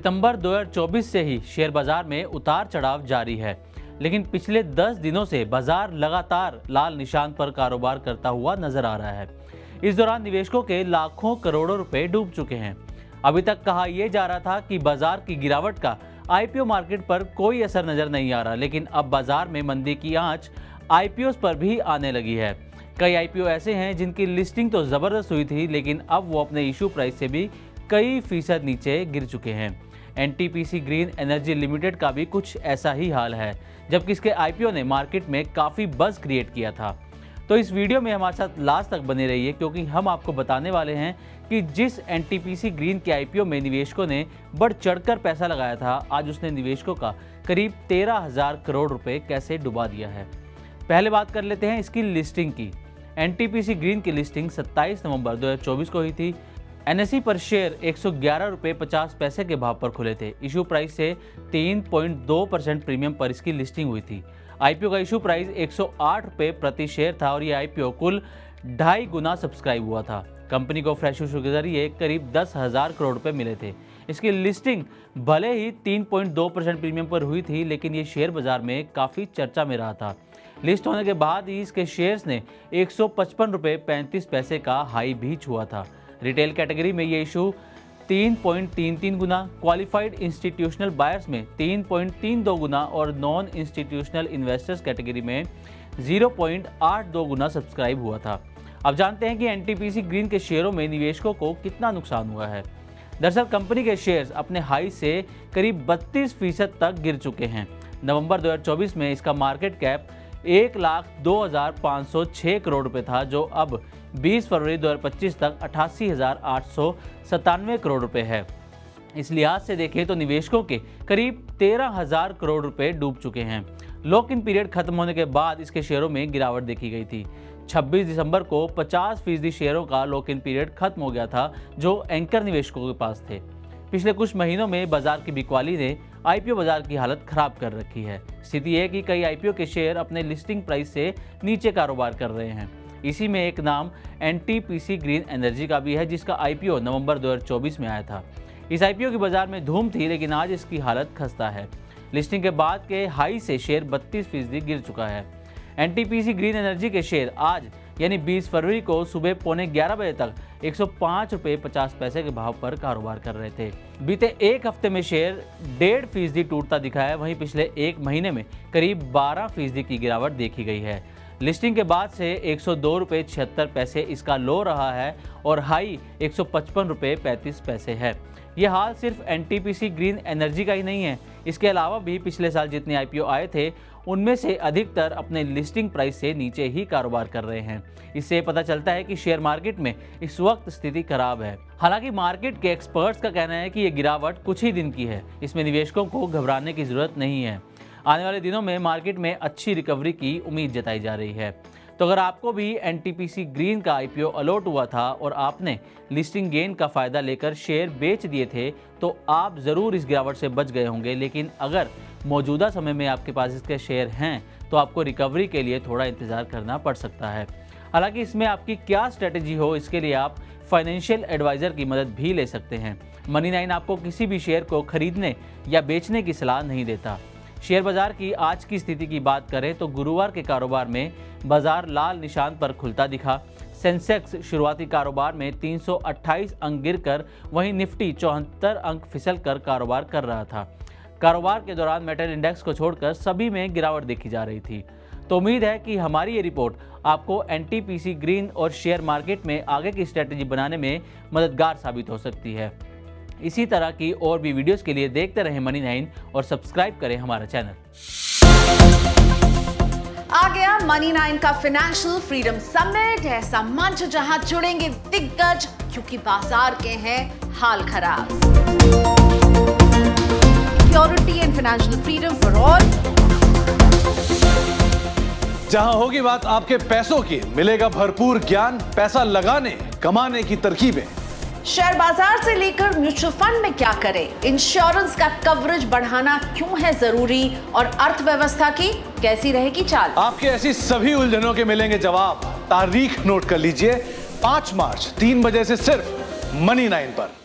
सितंबर 2024 से ही शेयर बाजार में उतार चढ़ाव जारी है, लेकिन पिछले 10 दिनों से बाजार लगातार लाल निशान पर कारोबार करता हुआ नजर आ रहा है। इस दौरान निवेशकों के लाखों करोड़ों रुपए डूब चुके हैं। अभी तक कहा यह जा रहा था कि बाजार की गिरावट का आईपीओ मार्केट पर कोई असर नजर नहीं आ रहा, लेकिन अब बाजार में मंदी की आंच आईपीओ पर भी आने लगी है। कई आईपीओ ऐसे हैं जिनकी लिस्टिंग तो जबरदस्त हुई थी, लेकिन अब वो अपने इशू प्राइस से भी कई फीसद नीचे गिर चुके हैं। एनटीपीसी ग्रीन एनर्जी लिमिटेड का भी कुछ ऐसा ही हाल है, जबकि इसके आईपीओ ने मार्केट में काफ़ी बज़ क्रिएट किया था। तो इस वीडियो में हमारे साथ लास्ट तक बने रहिए, क्योंकि हम आपको बताने वाले हैं कि जिस एनटीपीसी ग्रीन के आईपीओ में निवेशकों ने बढ़ चढ़कर पैसा लगाया था, आज उसने निवेशकों का करीब 13,000 करोड़ रुपए कैसे डुबा दिया है। पहले बात कर लेते हैं इसकी लिस्टिंग की। एनटीपीसी ग्रीन की लिस्टिंग 27 नवंबर 2024 को हुई थी। एनएसई पर शेयर 111 रुपये 50 पैसे के भाव पर खुले थे। इशू प्राइस से 3.2% प्रीमियम पर इसकी लिस्टिंग हुई थी। आईपीओ का इशू प्राइस 108 रुपये प्रति शेयर था और ये आईपीओ कुल 2.5 गुना सब्सक्राइब हुआ था। कंपनी को फ्रेश इशू के जरिए करीब 10,000 करोड़ रुपए मिले थे। इसकी लिस्टिंग भले ही 3.2% प्रीमियम पर हुई थी, लेकिन ये शेयर बाजार में काफ़ी चर्चा में रहा था। लिस्ट होने के बाद ही इसके शेयर्स ने 155 रुपये 35 पैसे का हाई भी छुआ था। रिटेल कैटेगरी में ये इशू 3.33 गुना, क्वालिफाइड इंस्टीट्यूशनल बायर्स में 3.32 गुना और नॉन इंस्टीट्यूशनल इन्वेस्टर्स कैटेगरी में 0.82 गुना सब्सक्राइब हुआ था। अब जानते हैं कि एनटीपीसी ग्रीन के शेयरों में निवेशकों को कितना नुकसान हुआ है। दरअसल कंपनी के शेयर्स अपने हाई से करीब 32% तक गिर चुके हैं। नवंबर 2024 में इसका मार्केट कैप 1,02,506 करोड़ रुपए था, जो अब 20 फरवरी 2025 तक 88,897 करोड़ रुपए है। इस लिहाज से देखें तो निवेशकों के करीब 13,000 करोड़ रुपए डूब चुके हैं। लॉक इन पीरियड खत्म होने के बाद इसके शेयरों में गिरावट देखी गई थी। 26 दिसंबर को 50% शेयरों का लॉक इन पीरियड खत्म हो गया था, जो एंकर निवेशकों के पास थे। पिछले कुछ महीनों में बाजार की बिकवाली ने आईपीओ बाजार की हालत खराब कर रखी है। स्थिति है कि कई आईपीओ के शेयर अपने लिस्टिंग प्राइस से नीचे कारोबार कर रहे हैं। इसी में एक नाम एनटीपीसी ग्रीन एनर्जी का भी है, जिसका आईपीओ नवंबर 2024 में आया था। इस आईपीओ की बाजार में धूम थी, लेकिन आज इसकी हालत खस्ता है। लिस्टिंग के बाद के हाई से शेयर 32% गिर चुका है। एनटीपीसी ग्रीन एनर्जी के शेयर आज यानी 20 फरवरी को सुबह 11:15 बजे तक 105 रुपये 50 पैसे के भाव पर कारोबार कर रहे थे। बीते एक हफ्ते में शेयर 1.5% टूटता दिखा है। वहीं पिछले एक महीने में करीब 12% की गिरावट देखी गई है। लिस्टिंग के बाद से 102 रुपये 76 पैसे इसका लो रहा है और हाई 155 रुपये 35 पैसे है। ये हाल सिर्फ एनटीपीसी ग्रीन एनर्जी का ही नहीं है। इसके अलावा भी पिछले साल जितने आईपीओ आए थे, उनमें से अधिकतर अपने लिस्टिंग प्राइस से नीचे ही कारोबार कर रहे हैं। इससे पता चलता है कि शेयर मार्केट में इस वक्त स्थिति खराब है। हालांकि मार्केट के एक्सपर्ट्स का कहना है कि ये गिरावट कुछ ही दिन की है। इसमें निवेशकों को घबराने की जरूरत नहीं है। आने वाले दिनों में मार्केट में अच्छी रिकवरी की उम्मीद जताई जा रही है। तो अगर आपको भी एनटीपीसी ग्रीन का आईपीओ अलॉट हुआ था और आपने लिस्टिंग गेन का फ़ायदा लेकर शेयर बेच दिए थे, तो आप ज़रूर इस गिरावट से बच गए होंगे। लेकिन अगर मौजूदा समय में आपके पास इसके शेयर हैं, तो आपको रिकवरी के लिए थोड़ा इंतज़ार करना पड़ सकता है। हालांकि इसमें आपकी क्या स्ट्रेटजी हो, इसके लिए आप फाइनेंशियल एडवाइज़र की मदद भी ले सकते हैं। मनी 9 आपको किसी भी शेयर को खरीदने या बेचने की सलाह नहीं देता। शेयर बाजार की आज की स्थिति की बात करें तो गुरुवार के कारोबार में बाजार लाल निशान पर खुलता दिखा। सेंसेक्स शुरुआती कारोबार में 328 अंक गिरकर, वहीं निफ्टी 74 अंक फिसलकर कारोबार कर रहा था। कारोबार के दौरान मेटल इंडेक्स को छोड़कर सभी में गिरावट देखी जा रही थी। तो उम्मीद है कि हमारी ये रिपोर्ट आपको एनटीपीसी ग्रीन और शेयर मार्केट में आगे की स्ट्रेटजी बनाने में मददगार साबित हो सकती है। इसी तरह की और भी वीडियोस के लिए देखते रहें मनी 9 और सब्सक्राइब करें हमारा चैनल। आ गया मनी 9 का फाइनेंशियल फ्रीडम समिट, ऐसा मंच जहां जुड़ेंगे दिग्गज, क्योंकि बाजार के हैं हाल खराब। Security and financial freedom for all. जहां होगी बात आपके पैसों की, मिलेगा भरपूर ज्ञान, पैसा लगाने कमाने की तरकीबें। शेयर बाजार से लेकर म्यूचुअल फंड में क्या करें, इंश्योरेंस का कवरेज बढ़ाना क्यों है जरूरी और अर्थव्यवस्था की कैसी रहेगी चाल। आपके ऐसी सभी उलझनों के मिलेंगे जवाब। तारीख नोट कर लीजिए, 5 मार्च 3 बजे से सिर्फ मनी 9 पर।